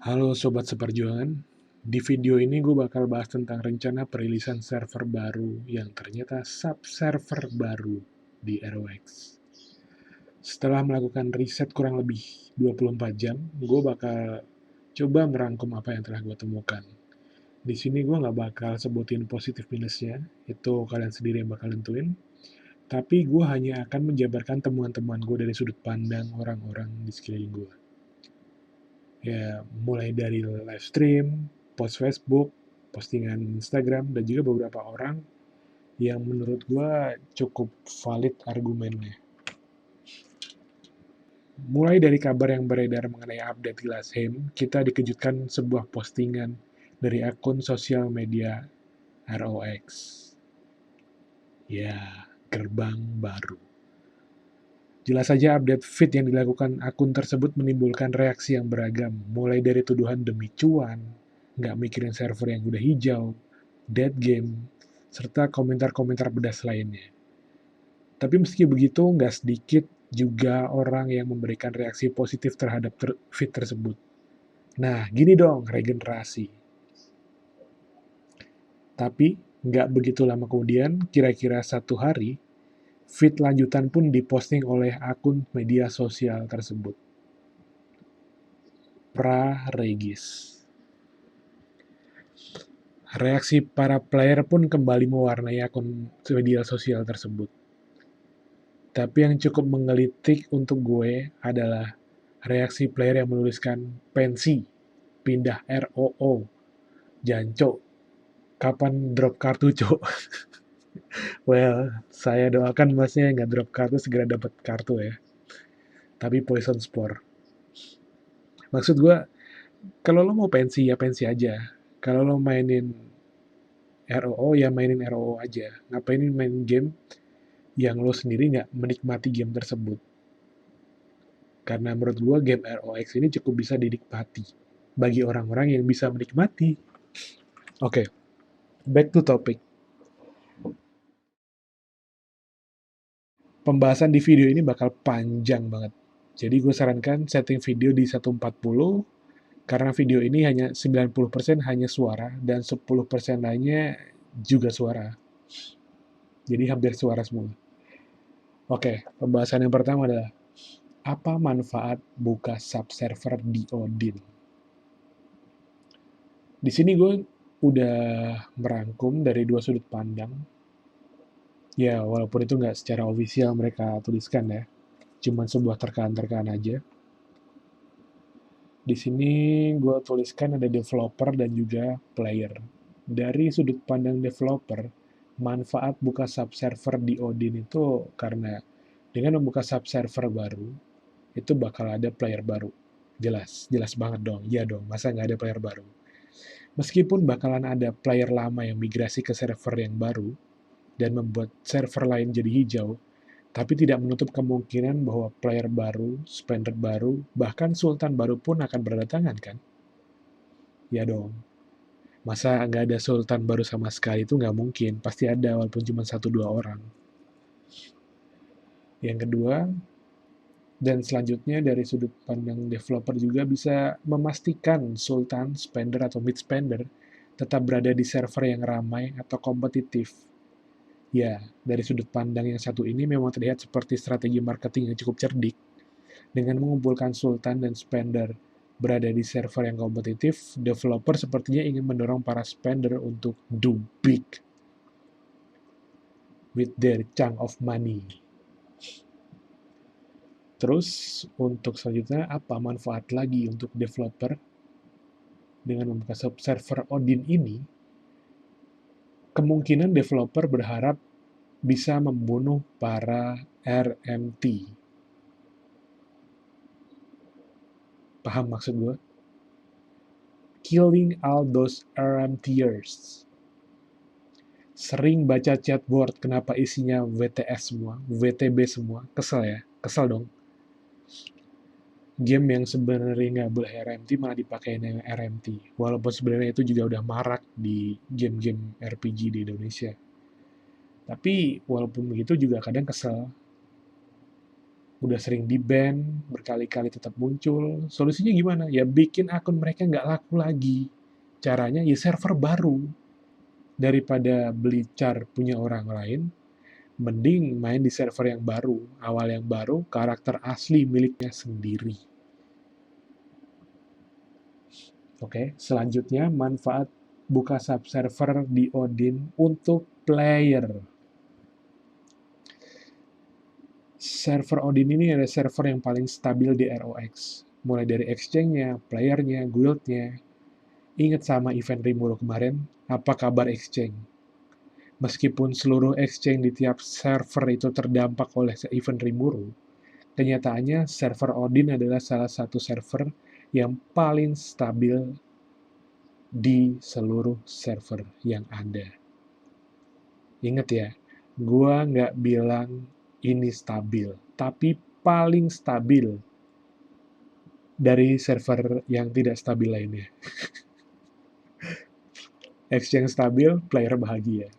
Halo Sobat Seperjuangan, di video ini gue bakal bahas tentang rencana perilisan server baru yang ternyata sub-server baru di ROX. Setelah melakukan riset kurang lebih 24 jam, gue bakal coba merangkum apa yang telah gue temukan. Di sini gue nggak bakal sebutin positif minusnya, itu kalian sendiri yang bakal nentuin. Tapi gue hanya akan menjabarkan temuan-temuan gue dari sudut pandang orang-orang di sekeliling gue. Ya, mulai dari live stream, post Facebook, postingan Instagram, dan juga beberapa orang yang menurut gue cukup valid argumennya. Mulai dari kabar yang beredar mengenai update Glassheim, kita dikejutkan sebuah postingan dari akun sosial media ROX. Ya, gerbang baru. Jelas saja update feed yang dilakukan akun tersebut menimbulkan reaksi yang beragam, mulai dari tuduhan demi cuan, nggak mikirin server yang udah hijau, dead game, serta komentar-komentar pedas lainnya. Tapi meski begitu, nggak sedikit juga orang yang memberikan reaksi positif terhadap feed tersebut. Nah, gini dong, regenerasi. Tapi, nggak begitu lama kemudian, kira-kira 1 hari, feed lanjutan pun diposting oleh akun media sosial tersebut. Praregis. Reaksi para player pun kembali mewarnai akun media sosial tersebut. Tapi yang cukup menggelitik untuk gue adalah reaksi player yang menuliskan pensi, pindah ROO, jancok, kapan drop kartu cok. Well, saya doakan masnya nggak drop kartu segera dapat kartu ya. Tapi Poison Spore. Maksud gue, kalau lo mau pensi ya pensi aja. Kalau lo mainin ROO ya mainin ROO aja. Ngapain main game yang lo sendiri nggak menikmati game tersebut. Karena menurut gue game ROX ini cukup bisa dinikmati bagi orang-orang yang bisa menikmati. Oke, back to topic. Pembahasan di video ini bakal panjang banget. Jadi gue sarankan setting video di 140 karena video ini hanya 90% hanya suara dan 10% lainnya juga suara. Jadi hampir suara semua. Oke, pembahasan yang pertama adalah apa manfaat buka subserver di Odin? Di sini gue udah merangkum dari 2 sudut pandang. Ya, walaupun itu nggak secara ofisial mereka tuliskan ya. Cuman sebuah terkaan-terkaan aja. Di sini gue tuliskan ada developer dan juga player. Dari sudut pandang developer, manfaat buka subserver di Odin itu karena dengan membuka subserver baru, itu bakal ada player baru. Jelas, jelas banget dong. Iya dong, masa nggak ada player baru? Meskipun bakalan ada player lama yang migrasi ke server yang baru dan membuat server lain jadi hijau, tapi tidak menutup kemungkinan bahwa player baru, spender baru, bahkan sultan baru pun akan berdatangan kan? Ya dong. Masa nggak ada sultan baru sama sekali itu nggak mungkin. Pasti ada walaupun cuma 1-2 orang. Yang kedua, dan selanjutnya dari sudut pandang developer juga bisa memastikan sultan, spender, atau mid spender tetap berada di server yang ramai atau kompetitif. Ya, dari sudut pandang yang satu ini memang terlihat seperti strategi marketing yang cukup cerdik. Dengan mengumpulkan sultan dan spender berada di server yang kompetitif, developer sepertinya ingin mendorong para spender untuk do big with their chunk of money. Terus, untuk selanjutnya, apa manfaat lagi untuk developer dengan membuka server Odin ini? Kemungkinan developer berharap bisa membunuh para RMT. Paham maksud gue? Killing all those RMTers. Sering baca chatboard kenapa isinya WTS semua, WTB semua, kesel ya, kesel dong. Game yang sebenarnya nggak boleh RMT malah dipakai RMT, walaupun sebenarnya itu juga udah marak di game-game RPG di Indonesia. Tapi walaupun begitu juga kadang kesel. udah sering di-ban, berkali-kali tetap muncul. Solusinya gimana? Ya bikin akun mereka nggak laku lagi. Caranya ya server baru. Daripada beli char punya orang lain, mending main di server yang baru. Awal yang baru, karakter asli miliknya sendiri. Oke, selanjutnya manfaat buka subserver di Odin untuk player. Server Odin ini adalah server yang paling stabil di ROX. Mulai dari exchange-nya, player-nya, guild-nya. Ingat sama event Rimuru kemarin, apa kabar exchange? Meskipun seluruh exchange di tiap server itu terdampak oleh event Rimuru, kenyataannya server Odin adalah salah satu server yang paling stabil di seluruh server yang ada. Ingat ya, gua nggak bilang ini stabil, tapi paling stabil dari server yang tidak stabil lainnya. Exchange stabil, player bahagia.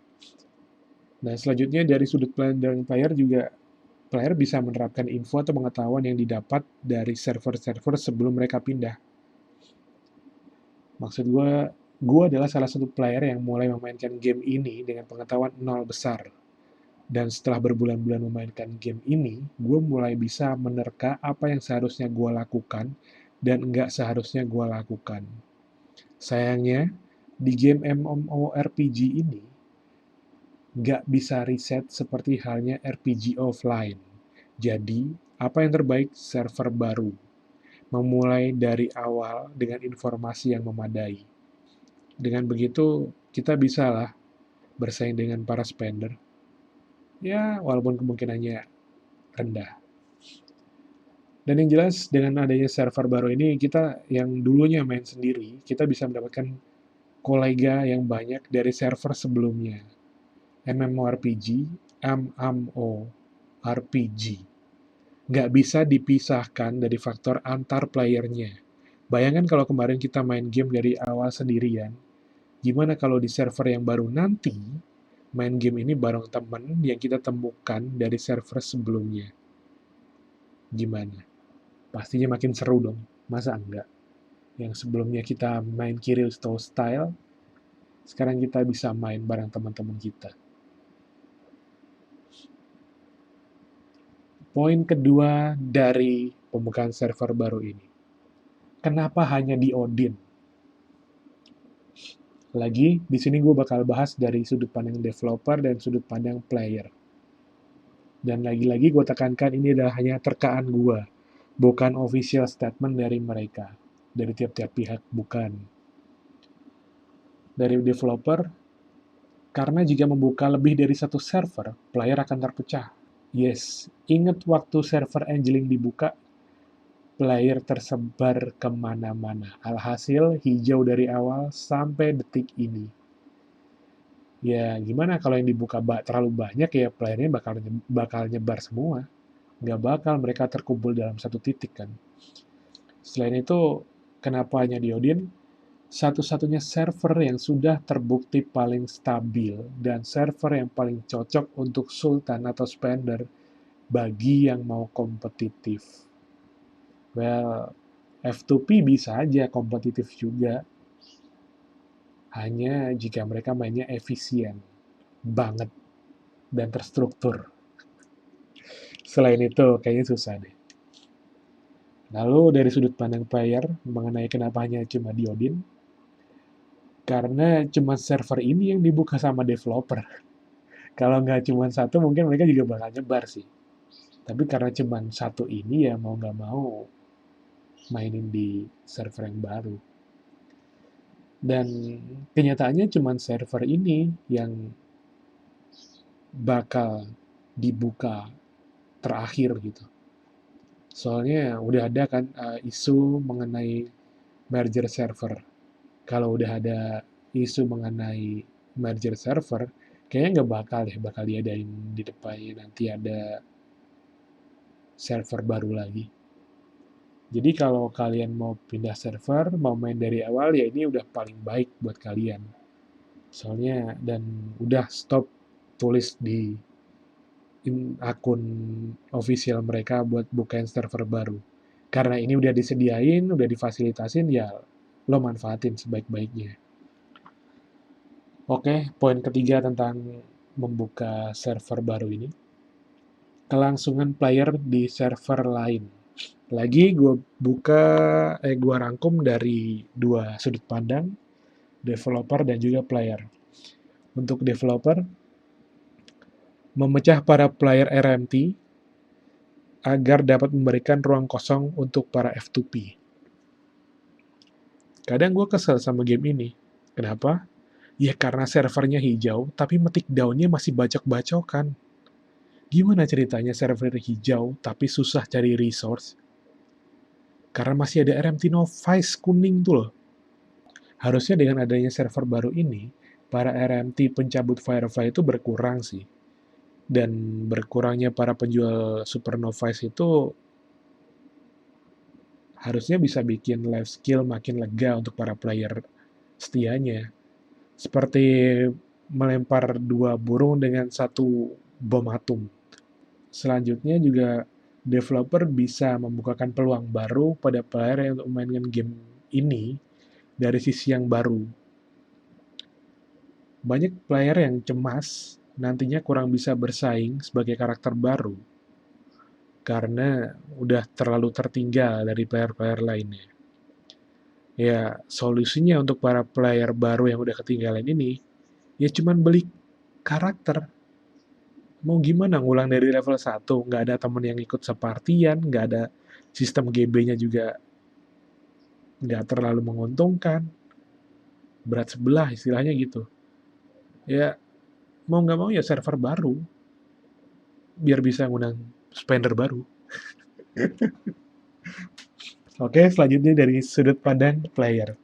Nah, selanjutnya dari sudut pandang player juga, player bisa menerapkan info atau pengetahuan yang didapat dari server-server sebelum mereka pindah. Maksud gue adalah salah satu player yang mulai memainkan game ini dengan pengetahuan nol besar. Dan setelah berbulan-bulan memainkan game ini, gue mulai bisa menerka apa yang seharusnya gue lakukan dan nggak seharusnya gue lakukan. Sayangnya, di game MMORPG ini, nggak bisa riset seperti halnya RPG offline. Jadi, apa yang terbaik? Server baru. Memulai dari awal dengan informasi yang memadai. Dengan begitu, kita bisalah bersaing dengan para spender. Ya, walaupun kemungkinannya rendah. Dan yang jelas, dengan adanya server baru ini, kita yang dulunya main sendiri, kita bisa mendapatkan kolega yang banyak dari server sebelumnya. MMORPG, MMORPG. Nggak bisa dipisahkan dari faktor antar playernya. Bayangkan kalau kemarin kita main game dari awal sendirian, gimana kalau di server yang baru nanti, main game ini bareng temen yang kita temukan dari server sebelumnya. Gimana? Pastinya makin seru dong. Masa enggak? Yang sebelumnya kita main Kiryu Style, sekarang kita bisa main bareng teman-teman kita. Poin kedua dari pembukaan server baru ini. Kenapa hanya di Odin? Lagi, di sini gue bakal bahas dari sudut pandang developer dan sudut pandang player. Dan lagi-lagi gue tekankan ini adalah hanya terkaan gue, bukan official statement dari mereka, dari tiap-tiap pihak, bukan. Dari developer, karena jika membuka lebih dari satu server, player akan terpecah. Yes, ingat waktu server Angeling dibuka, player tersebar kemana-mana. Alhasil, hijau dari awal sampai detik ini. Ya, gimana kalau yang dibuka terlalu banyak, ya playernya bakal nyebar semua. Nggak bakal mereka terkumpul dalam satu titik kan. Selain itu, kenapa hanya di Odin? Satu-satunya server yang sudah terbukti paling stabil dan server yang paling cocok untuk sultan atau spender bagi yang mau kompetitif. Well, F2P bisa aja kompetitif juga, hanya jika mereka mainnya efisien banget dan terstruktur. Selain itu, kayaknya susah deh. Lalu dari sudut pandang player mengenai kenapa hanya cuma di Odin, karena cuma server ini yang dibuka sama developer. Kalau nggak cuma satu, mungkin mereka juga bakal nyebar sih. Tapi karena cuma satu ini, ya mau nggak mau mainin di server yang baru. Dan kenyataannya cuma server ini yang bakal dibuka terakhir gitu. Soalnya udah ada kan isu mengenai merger server. Kalau udah ada isu mengenai merger server, kayaknya nggak bakal diadain di depannya nanti ada server baru lagi. Jadi kalau kalian mau pindah server, mau main dari awal, ya ini udah paling baik buat kalian. Soalnya, dan udah stop tulis di akun official mereka buat bukain server baru. Karena ini udah disediain, udah difasilitasin, ya lo manfaatin sebaik-baiknya. Oke, poin ketiga tentang membuka server baru ini. Kelangsungan player di server lain. Lagi gue rangkum dari dua sudut pandang, developer dan juga player. Untuk developer, memecah para player RMT agar dapat memberikan ruang kosong untuk para F2P. Kadang gue kesel sama game ini. Kenapa? Ya karena servernya hijau, tapi metik daunnya masih bacok-bacokan. Gimana ceritanya server hijau, tapi susah cari resource? Karena masih ada RMT Novice kuning tuh loh. Harusnya dengan adanya server baru ini, para RMT pencabut Firefly itu berkurang sih. Dan berkurangnya para penjual Super Novice itu harusnya bisa bikin life skill makin lega untuk para player setianya. Seperti melempar dua burung dengan satu bom atom. Selanjutnya juga developer bisa membukakan peluang baru pada player yang untuk memainkan game ini dari sisi yang baru. Banyak player yang cemas nantinya kurang bisa bersaing sebagai karakter baru karena udah terlalu tertinggal dari player-player lainnya. Ya, solusinya untuk para player baru yang udah ketinggalan ini, ya cuman beli karakter. Mau gimana ngulang dari level 1, nggak ada temen yang ikut separtian, nggak ada sistem GB-nya juga nggak terlalu menguntungkan, berat sebelah istilahnya gitu. Ya, mau nggak mau ya server baru, biar bisa ngundang spender baru. Oke, selanjutnya dari sudut pandang player.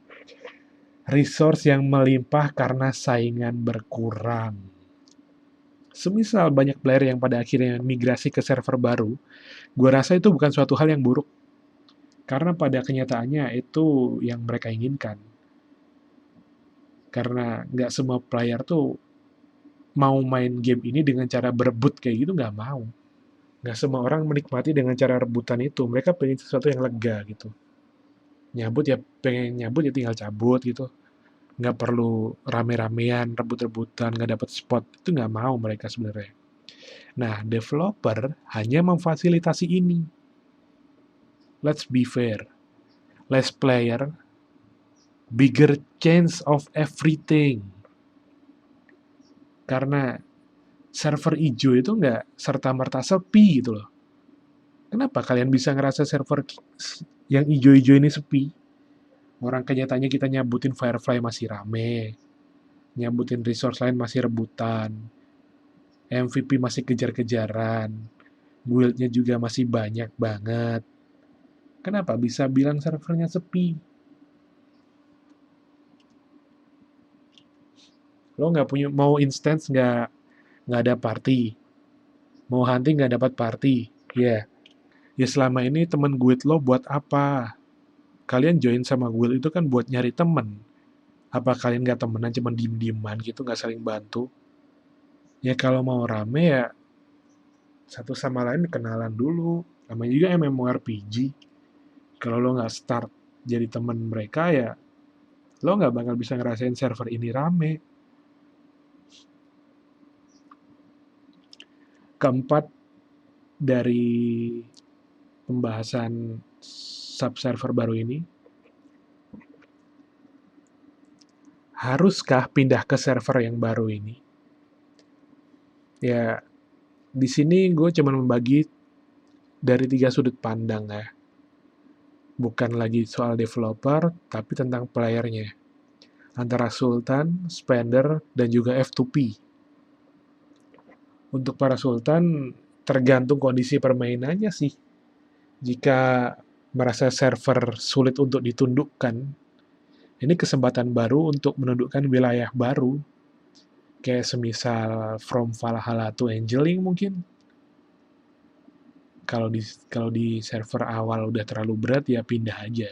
Resource yang melimpah karena saingan berkurang. Semisal banyak player yang pada akhirnya migrasi ke server baru, gue rasa itu bukan suatu hal yang buruk. Karena pada kenyataannya itu yang mereka inginkan. Karena nggak semua player tuh mau main game ini dengan cara berebut kayak gitu, nggak mau. Nggak semua orang menikmati dengan cara rebutan itu. Mereka pengen sesuatu yang lega gitu. Nyabut ya pengen nyabut ya tinggal cabut gitu. Nggak perlu rame-ramean, rebut-rebutan, nggak dapet spot. Itu nggak mau mereka sebenarnya. Nah, developer hanya memfasilitasi ini. Let's be fair. Less player, bigger chance of everything. Karena server hijau itu nggak serta-merta sepi gitu loh. Kenapa kalian bisa ngerasa server yang hijau-hijau ini sepi? Orang kenyataannya kita nyabutin Firefly masih rame, nyabutin resource lain masih rebutan, MVP masih kejar-kejaran, guildnya juga masih banyak banget. Kenapa bisa bilang servernya sepi? Lo nggak punya mau instance nggak ada party, mau hunting nggak dapat party, ya. Yeah. Ya selama ini temen guild lo buat apa? Kalian join sama guild itu kan buat nyari temen. Apa kalian nggak temenan cuma diem-dieman gitu nggak saling bantu? Ya kalau mau rame ya satu sama lain kenalan dulu. Namanya juga MMORPG. Kalau lo nggak start jadi temen mereka ya lo nggak bakal bisa ngerasain server ini rame. Keempat dari pembahasan subserver baru ini, haruskah pindah ke server yang baru ini? Ya, di sini gue cuma membagi dari 3 sudut pandang ya. Bukan lagi soal developer, tapi tentang playernya. Antara Sultan, Spender, dan juga F2P. Untuk para Sultan, tergantung kondisi permainannya sih. Jika merasa server sulit untuk ditundukkan, ini kesempatan baru untuk menundukkan wilayah baru. Kayak semisal From Valhalla to Angeling mungkin. Kalau di server awal udah terlalu berat ya pindah aja.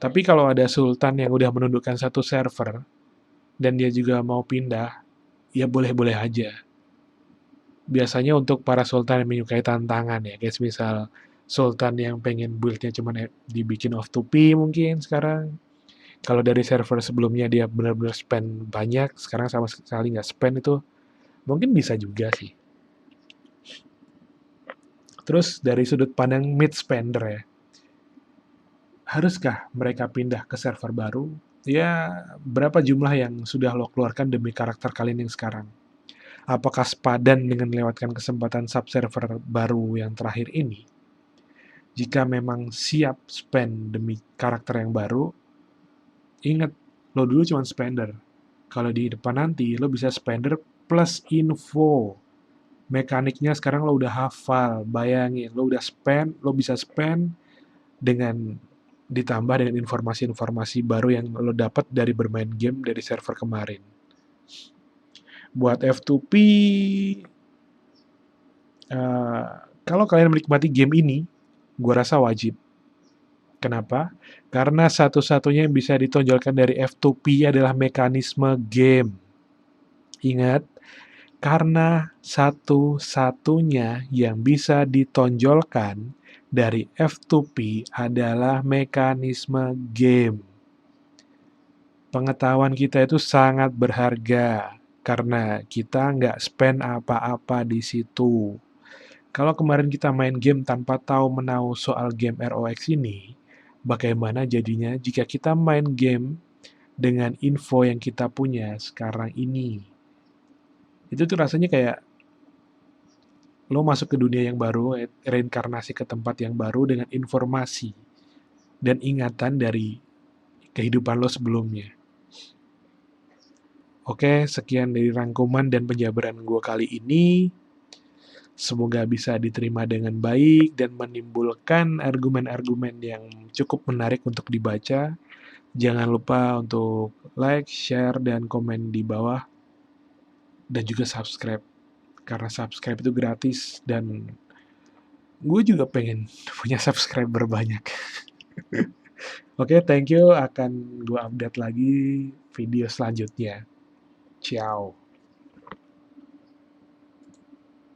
Tapi kalau ada sultan yang udah menundukkan satu server dan dia juga mau pindah, ya boleh-boleh aja. biasanya untuk para sultan yang menyukai tantangan ya, kayak misal sultan yang pengen build-nya cuman dibikin off topi mungkin sekarang. Kalau dari server sebelumnya dia benar-benar spend banyak, sekarang sama sekali nggak spend itu, mungkin bisa juga sih. Terus dari sudut pandang mid spender ya, haruskah mereka pindah ke server baru? Ya, berapa jumlah yang sudah lo keluarkan demi karakter kalian yang sekarang? Apakah sepadan dengan melewatkan kesempatan subserver baru yang terakhir ini? Jika memang siap spend demi karakter yang baru, ingat, lo dulu cuma spender. Kalau di depan nanti, lo bisa spender plus info. Mekaniknya sekarang lo udah hafal, bayangin, lo udah spend, lo bisa spend dengan ditambah dengan informasi-informasi baru yang lo dapat dari bermain game dari server kemarin. Buat F2P, kalau kalian menikmati game ini, gue rasa wajib. Kenapa? Karena satu-satunya yang bisa ditonjolkan dari F2P adalah mekanisme game. Ingat, karena satu-satunya yang bisa ditonjolkan dari F2P adalah mekanisme game. Pengetahuan kita itu sangat berharga karena kita nggak spend apa-apa di situ. Kalau kemarin kita main game tanpa tahu menahu soal game ROX ini, bagaimana jadinya jika kita main game dengan info yang kita punya sekarang ini? Itu tuh rasanya kayak lo masuk ke dunia yang baru, reinkarnasi ke tempat yang baru dengan informasi dan ingatan dari kehidupan lo sebelumnya. Oke, sekian dari rangkuman dan penjabaran gue kali ini. Semoga bisa diterima dengan baik dan menimbulkan argumen-argumen yang cukup menarik untuk dibaca. Jangan lupa untuk like, share, dan komen di bawah. Dan juga subscribe. Karena subscribe itu gratis dan gue juga pengen punya subscriber banyak. Oke, thank you. Akan gue update lagi video selanjutnya. Ciao.